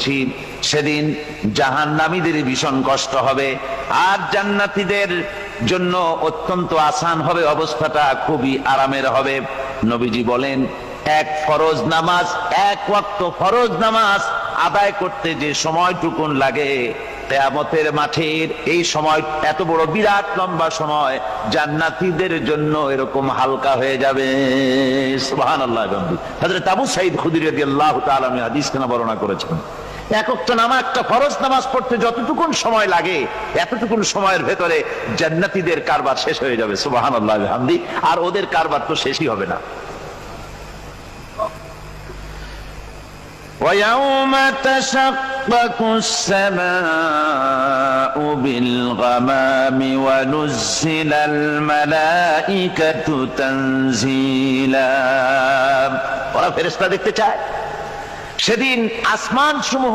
করছি, সেদিন জাহান্নামীদের ভীষণ কষ্ট হবে, আর জান্নাতীদের জন্য অত্যন্ত আসান হবে, অবস্থাটা খুবই আরামের হবে। নবীজি বলেন, এক ফরজ নামাজ, এক ওয়াক্ত ফরজ নামাজ আদায় করতে যে সময়টুকুন লাগে, কিয়ামতের মাঠের এই সময় এত বড় বিরাট লম্বা সময় জান্নাতীদের জন্য এরকম হালকা হয়ে যাবে। সুবহানাল্লাহ। হযরত আবু সাঈদ খুদরী রাদিয়াল্লাহু তাআলা হাদিসখানা বর্ণনা করেছেন, এক ওয়াক্ত নামাজ, একটা ফরজ নামাজ পড়তে যতটুকুন সময় লাগে, এতটুকুন সময়ের ভেতরে জান্নাতীদের কারবার শেষ হয়ে যাবে। সুবহানাল্লাহ বিহামদি। আর ওদের কারবার তো শেষই হবে না। وَيَوْمَ تَشَقَّقُ السَّمَاءُ بِالْغَمَامِ وَنُزِّلَ الْمَلَائِكَةُ تَنزِيلًا। ওরা ফেরেশতা দেখতে চায়। সেদিন আসমান সমূহ